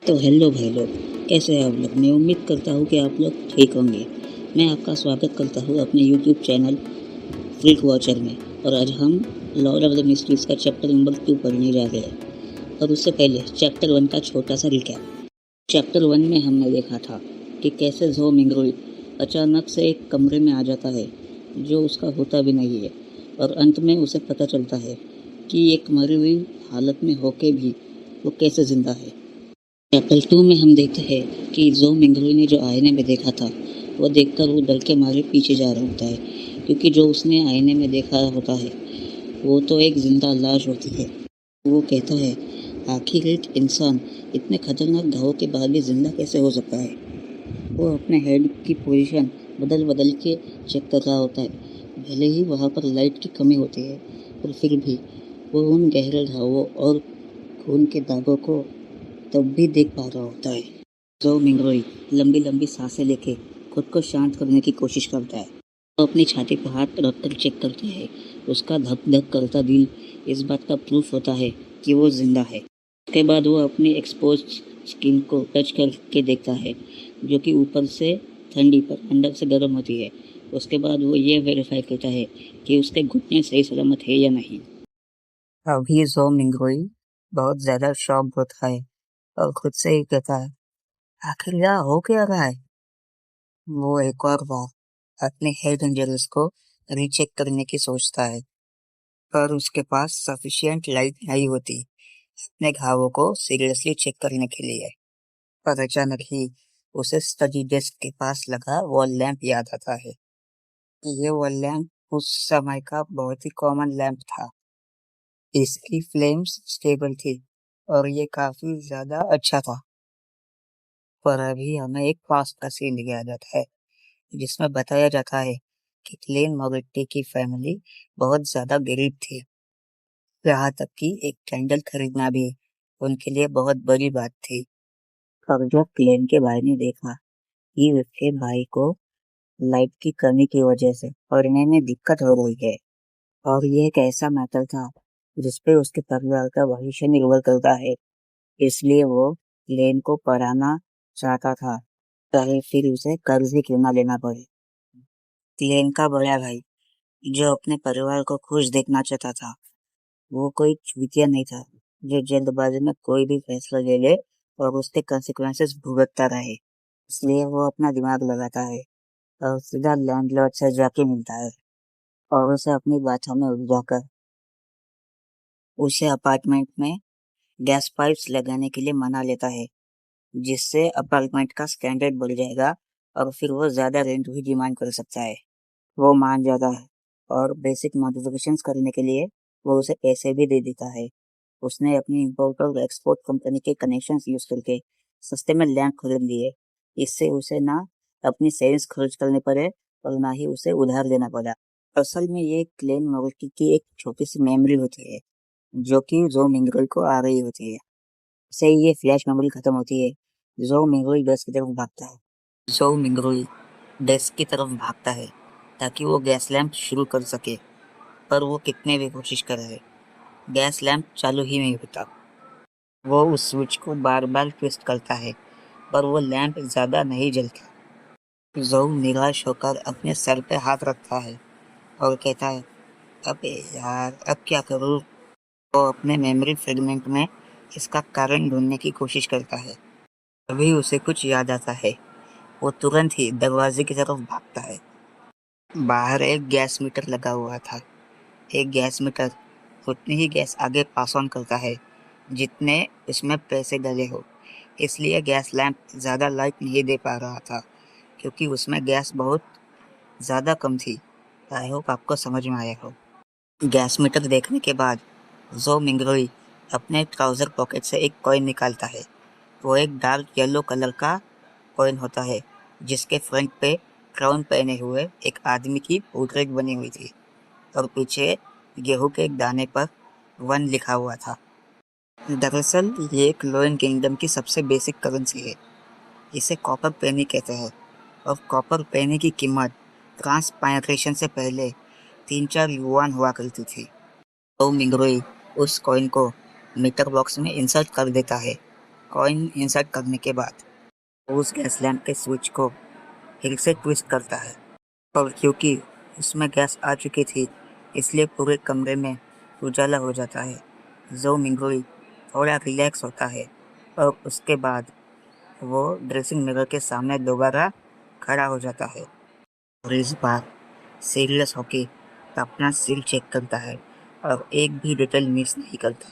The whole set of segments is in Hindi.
तो हेलो भाई लोग, कैसे हैं आप लोग। मैं उम्मीद करता हूँ कि आप लोग ठीक होंगे। मैं आपका स्वागत करता हूँ अपने यूट्यूब चैनल फ्रीक वॉचर में। और आज हम लॉर्ड ऑफ द मिस्ट्रीज का चैप्टर नंबर 2 पढ़ने जा रहे हैं। और उससे पहले चैप्टर 1 का छोटा सा रिकैप। चैप्टर 1 में हमने देखा था कि कैसे ज़ो मिंगरुई अचानक से एक कमरे में आ जाता है जो उसका होता भी नहीं है, और अंत में उसे पता चलता है कि एक मरी हुई हालत में होके भी वो कैसे जिंदा है। चैप्टर 2 में हम देखते हैं कि ज़ो मिंगरुई ने जो आईने में देखा था, वो देखकर वो डर के मारे पीछे जा रहा होता है, क्योंकि जो उसने आईने में देखा होता है वो तो एक जिंदा लाश होती है। वो कहता है, आखिर एक इंसान इतने खतरनाक घावों के बाद भी जिंदा कैसे हो सकता है। वो अपने हेड की पोजीशन बदल बदल के चेक कर रहा होता है। भले ही वहाँ पर लाइट की कमी होती है, पर फिर भी वो उन गहरे घावों और खून के दागों को तब भी देख पा रहा होता है। जो मिंगरोई लंबी लंबी सांसें लेके खुद को शांत करने की कोशिश करता है। वो अपनी छाती पर हाथ रखकर चेक करता है। उसका धक धक करता दिल इस बात का प्रूफ होता है कि वो जिंदा है। उसके बाद वो अपनी एक्सपोज स्किन को टच करके देखता है, जो कि ऊपर से ठंडी पर अंदर से गर्म होती है। उसके बाद वो ये वेरीफाई करता है कि उसके घुटने सही सलामत है या नहीं। अभी जो मिंगरोई बहुत ज्यादा शॉक होता है और खुद से ही कहता है, आखिर यहाँ हो क्या रहा है। वो एक और बार अपने हेल्थ इंजरीज को रीचेक करने की सोचता है, पर उसके पास सफिशिएंट लाइट नहीं होती अपने घावों को सीरियसली चेक करने के लिए। पर अचानक ही उसे स्टडी डेस्क के पास लगा वॉल लैंप याद आता है। ये वॉल लैंप उस समय का बहुत ही कॉमन लैंप था। इसकी फ्लेम्स स्टेबल थी और ये काफी ज्यादा अच्छा था। पर अभी हमें एक पास्ट का सीन दिखाया जाता है, जिसमें बताया जाता है कि क्लेन मोगेट्टी की फैमिली बहुत ज्यादा गरीब थी। यहाँ तक कि एक कैंडल खरीदना भी उनके लिए बहुत बड़ी बात थी। और जब क्लेन के भाई ने देखा कि उसके भाई को लाइट की कमी की वजह से पढ़ने में दिक्कत हो रही है, और ये एक ऐसा मैटर था जिसपे उसके परिवार का भविष्य निर्भर करता है, इसलिए वो क्लेन को पढ़ाना चाहता था, चाहे फिर उसे कर्ज ही क्यों ना लेना पड़े। क्लेन का बड़ा भाई, जो अपने परिवार को खुश देखना चाहता था, वो कोई चूतिया नहीं था जो जल्दबाजी में कोई भी फैसला ले ले और उसके कंसिक्वेंसेस भुगतता रहे। इसलिए वो अपना दिमाग लगाता है और सीधा लैंडलॉर्ड से जाके मिलता है और उसे अपनी बातों में उलझाकर उसे अपार्टमेंट में गैस पाइप्स लगाने के लिए मना लेता है, जिससे अपार्टमेंट का स्टैंडर्ड बढ़ जाएगा और फिर वो ज्यादा रेंट भी डिमांड कर सकता है। वो मान जाता है और बेसिक मॉडिफिकेशंस करने के लिए वो उसे पैसे भी दे देता है। उसने अपनी इम्पोर्ट और एक्सपोर्ट कंपनी के कनेक्शंस यूज करके सस्ते में लैंड खरीद लिए। इससे उसे ना अपनी सेविंग्स खर्च करने पड़े और ना ही उसे उधार देना पड़ा। असल में ये क्लेन मोगेट्टी की एक छोटी सी मेमोरी होती है, जो कि जो मिंगरोई को आ रही होती है। से ही ये फ्लैश मेमोरी खत्म होती है। जो मिंगरोई डेस्क की तरफ भागता है। जो मिंगरोई डेस्क की तरफ भागता है ताकि वो गैस लैंप शुरू कर सके, पर वो कितने भी कोशिश कर रहे, गैस लैंप चालू ही नहीं होता। वो उस स्विच को बार बार ट्विस्ट करता है, पर वो लैंप ज्यादा नहीं जलता। जोउ निराश होकर अपने सर पे हाथ रखता है और कहता है, अबे यार, अब क्या करूँ। वो अपने मेमोरी फ्रेगमेंट में इसका कारण ढूंढने की कोशिश करता है। तभी उसे कुछ याद आता है। वो तुरंत ही दरवाजे की तरफ भागता है। बाहर एक गैस मीटर लगा हुआ था। एक गैस मीटर उतनी ही गैस आगे पास ऑन करता है जितने इसमें पैसे डले हो। इसलिए गैस लैंप ज़्यादा लाइट नहीं दे पा रहा था, क्योंकि उसमें गैस बहुत ज़्यादा कम थी। आई होप आपको समझ में आया हो। गैस मीटर देखने के बाद जो मिंगरोई अपने ट्राउज़र पॉकेट से एक कॉइन निकालता है। वो एक डार्क येलो कलर का कॉइन होता है, जिसके फ्रंट पे क्राउन पहने हुए एक आदमी की पोर्ट्रेट बनी हुई थी और पीछे गेहूं के एक दाने पर 1 लिखा हुआ था। दरअसल ये एक लोएन किंगडम की सबसे बेसिक करेंसी है। इसे कॉपर पेनी कहते हैं और कॉपर पेनी की कीमत ट्रांसपायरेशन से पहले 3-4 युआन हुआ करती थी। तो मिंगरोई उस कॉइन को मीटर बॉक्स में इंसर्ट कर देता है कॉइन इंसर्ट करने के बाद वो उस गैस लैंप के स्विच को फिर से ट्विस्ट करता है, और क्योंकि उसमें गैस आ चुकी थी इसलिए पूरे कमरे में उजाला हो जाता है। जो मिंगुई थोड़ा रिलैक्स होता है और उसके बाद वो ड्रेसिंग मिरर के सामने दोबारा खड़ा हो जाता है और इस बार सीरियस होके अपना सिर चेक करता है और एक भी डिटेल मिस नहीं करता।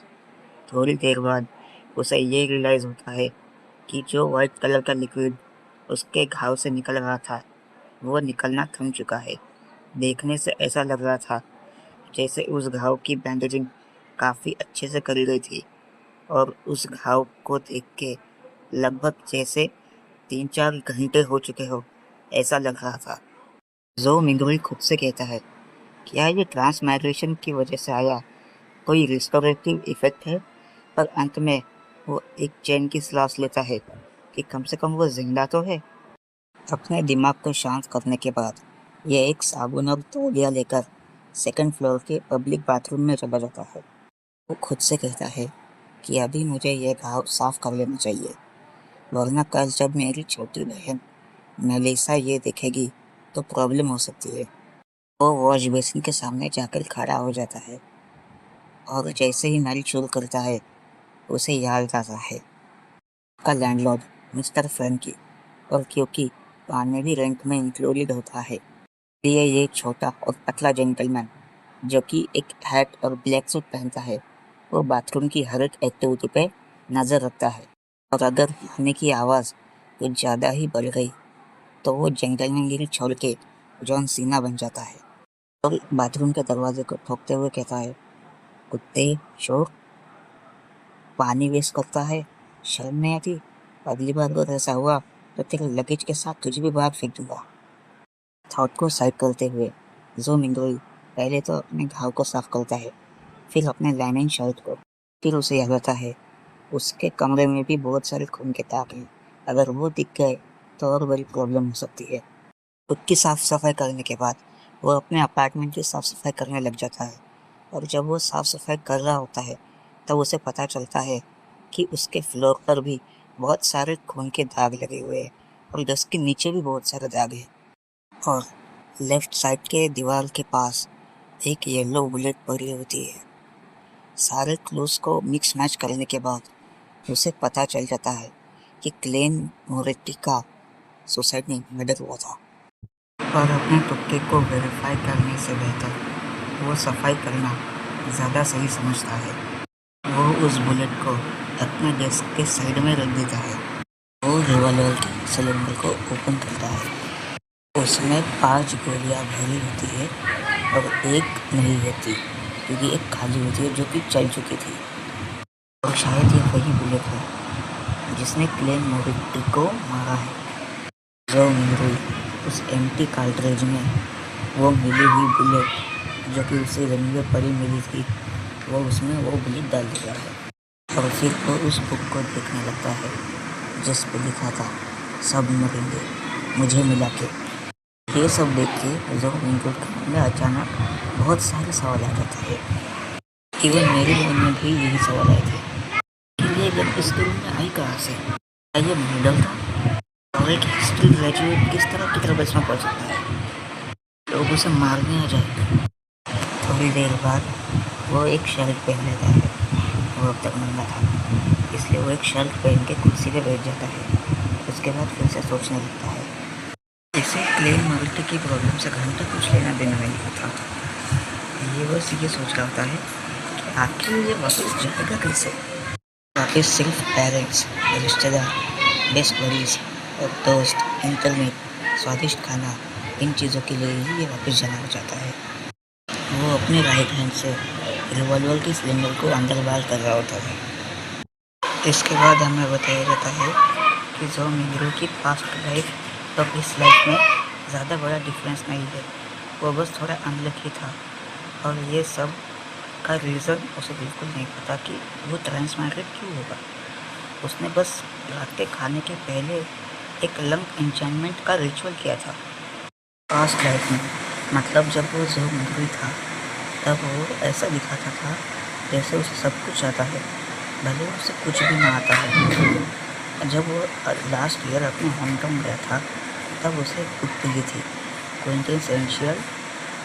थोड़ी देर बाद उसे ये रियलाइज़ होता है कि जो वाइट कलर का लिक्विड उसके घाव से निकल रहा था वो निकलना थम चुका है। देखने से ऐसा लग रहा था जैसे उस घाव की बैंडेजिंग काफ़ी अच्छे से करी गई थी और उस घाव को देख के लगभग जैसे 3-4 घंटे हो चुके हो ऐसा लग रहा था। जो मिंगुई खुद से कहता है, क्या ये ट्रांस माइग्रेशन की वजह से आया कोई रिस्टोरेटिव इफेक्ट है? पर अंत में वो एक चैन की सांस लेता है कि कम से कम वो जिंदा तो है। अपने दिमाग को शांत करने के बाद यह एक साबुन और तौलिया लेकर सेकंड फ्लोर के पब्लिक बाथरूम में चला जाता है। वो खुद से कहता है कि अभी मुझे यह घाव साफ कर लेना चाहिए, वरना कल जब मेरी छोटी बहन मेलिसा ये देखेगी तो प्रॉब्लम हो सकती है। वो वॉश बेसिन के सामने जाकर खड़ा हो जाता है और जैसे ही नल शुरू करता है उसे याद आता है का लैंडलॉर्ड मिस्टर फ्रैंकी, और क्योंकि पानी भी रेंट में इंक्लूडेड होता है इसलिए ये छोटा और पतला जेंटलमैन जो कि एक हैट और ब्लैक सूट पहनता है वो बाथरूम की हर एक एक्टिविटी पे नज़र रखता है। और अगर पानी की आवाज़ कुछ ज़्यादा ही बढ़ गई तो वो जेंटलमैनगिरी छोड़ के जॉन सीना बन जाता है और बाथरूम के दरवाजे को ठोकते हुए कहता है, कुत्ते शोर, पानी वेस्ट करता है, शर्म नहीं आती? अगली बार अगर ऐसा हुआ तो तेरे लगेज के साथ तुझे भी बाहर फेंक दूंगा। थॉट को साइड करते हुए जो मिंगुई पहले तो अपने घाव को साफ करता है, फिर अपने लाइनिंग शर्ट को, फिर उसे याद आता है उसके कमरे में भी बहुत सारे खून के दाग हैं। अगर वो दिख गए तो और बड़ी प्रॉब्लम हो सकती है। खुद की साफ सफाई करने के बाद वो अपने अपार्टमेंट की साफ सफाई करने लग जाता है और जब वो साफ सफाई कर रहा होता है तब उसे पता चलता है कि उसके फ्लोर पर भी बहुत सारे खून के दाग लगे हुए हैं और डेस्क के नीचे भी बहुत सारे दाग हैं और लेफ्ट साइड के दीवार के पास एक येलो बुलेट पड़ी होती है। सारे क्लूज को मिक्स मैच करने के बाद उसे पता चल जाता है कि क्लेन मोरेटी का सुसाइड नहीं मर्डर हुआ था। पर अपने तुक्के को वेरीफाई करने से बेहतर वो सफाई करना ज़्यादा सही समझता है। वो उस बुलेट को अपने डेस्क के साइड में रख देता है। वो रिवॉल्वर के सिलेंडर को ओपन करता है। उसमें 5 गोलियां भरी होती है और एक नहीं होती क्योंकि एक खाली होती है जो कि चल चुकी थी। और शायद ये वही बुलेट है जिसने क्लेन मोरेटी को मारा है। जो मिंगुई उस एम्प्टी कार्ट्रिज में वो मिली हुई बुलेट जो कि उसे जमीन में पड़ी मिली थी वो उसमें वो बुलेट डाल दिया है और फिर वो उस बुक को देखने लगता है जिस पे लिखा था सब मरेंगे मुझे मिला के। ये सब देख के जो मिंगुई के मन में अचानक बहुत सारे सवाल आ जाते हैं। इवन मेरे मन में भी यही सवाल आए थे कि ये गन इस रूम में आई कहाँ से? क्या ये मॉडल था? और एक हिस्ट्री ग्रेजुएट किस तरह की तरफ इसमें पहुँच सकता है? लोग उसे मारने आ जाए। थोड़ी देर बाद वो एक शर्ट पहन लेता है। वो अब तक नंगा था इसलिए वो एक शर्ट पहन के कुर्सी पे बैठ जाता है। उसके बाद फिर से सोचने लगता है। इसे क्लेन मोरेटी की प्रॉब्लम से घंटा कुछ लेना देना नहीं होता। ये बस ये सोच रहा होता है कि आखिर ये वापस जाएगा कैसे? वापस सिर्फ पेरेंट्स, रिश्तेदार, बेस्ट बडीज और दोस्त, इंटरनेट, स्वादिष्ट खाना, इन चीज़ों के लिए ही ये वापस जाना चाहता है। वो अपने राइट हैंड से रिवॉल्वर के सिलेंडर को अंदर बाहर कर रहा होता है। इसके बाद हमें बताया जाता है कि जो मिंगुई की पास्ट लाइफ और इस लाइफ में ज़्यादा बड़ा डिफरेंस नहीं है। वो बस थोड़ा अनलकी था और ये सब का रीज़न उसे बिल्कुल नहीं पता कि वो ट्रांसमाइग्रेट क्यों होगा। उसने बस रात के खाने के पहले एक लंग एन्चेंटमेंट का रिचुअल किया था पास्ट लाइफ में। मतलब जब वो जो मिंगुई था तब वो ऐसा दिखाता था जैसे उसे सब कुछ आता है भले उसे कुछ भी ना आता हो। जब वो लास्ट ईयर अपने होम टाउन गया था तब उसे बुक मिली थी, quintessential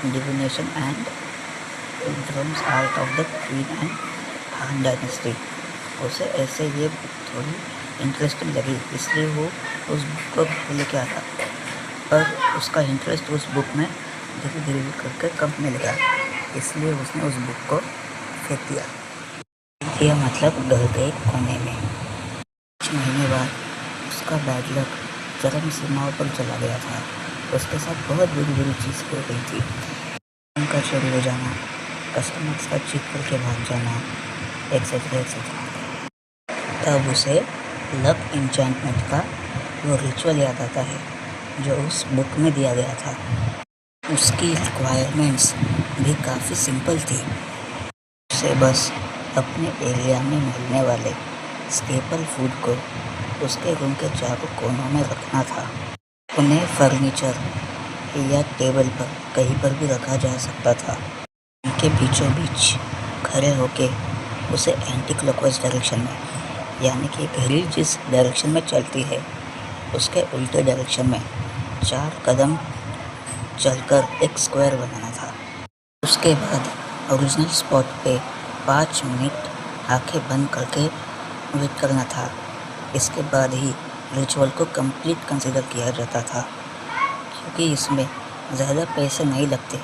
divination and drums art of the queen and Han dynasty. उसे ऐसे ये बुक थोड़ी इंटरेस्टिंग लगी, इसलिए वो उस बुक को लेके आया, पर उसका इंटरेस्ट उस बुक में धीरे धीरे करके कम होने लगा, इसलिए उसने उस बुक को फेंक दिया। यह मतलब डर गए कोने में। कुछ महीने बाद उसका बैड लक चरम सीमाओं पर चला गया था। उसके साथ बहुत बुरी बुरी चीज़ हो गई थी। उनका चोरी हो जाना, कस्टमर्स का चीट करके भाग जाना, एक्सेट्रा एक्सेट्रा। तब उसे लक इंचेंटमेंट का वो रिचुअल याद आता है जो उस बुक में दिया गया था। उसकी रिक्वायरमेंट्स भी काफ़ी सिंपल थी। उसे बस अपने एरिया में मिलने वाले स्टेपल फूड को उसके रूम के चारों कोनों में रखना था। उन्हें फर्नीचर या टेबल पर कहीं पर भी रखा जा सकता था। उनके बीचों बीच खड़े होके उसे एंटी क्लॉकवाइज डायरेक्शन में, यानी कि घड़ी जिस डायरेक्शन में चलती है उसके उल्टे डायरेक्शन में 4 कदम चलकर एक स्क्वायर बनाना था। उसके बाद ओरिजिनल स्पॉट पे 5 मिनट आंखें बंद करके वेट करना था। इसके बाद ही रिचुअल को कंप्लीट कंसीडर किया जाता था। क्योंकि इसमें ज़्यादा पैसे नहीं लगते,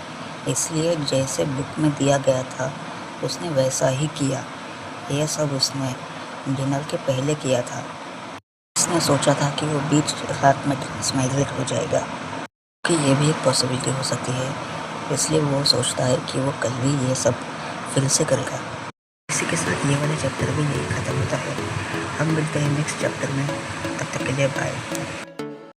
इसलिए जैसे बुक में दिया गया था उसने वैसा ही किया। यह सब उसने डिनर के पहले किया था। उसने सोचा था कि वो बीच रात में ट्रांसमाइग्रेट हो जाएगा, कि ये भी एक पॉसिबिलिटी हो सकती है, इसलिए वो सोचता है कि वो कल भी ये सब फिर से करेगा। इसी के साथ ये वाला चैप्टर भी यही ख़त्म होता है। हम मिलते हैं नेक्स्ट चैप्टर में, तब तक के लिए बाय।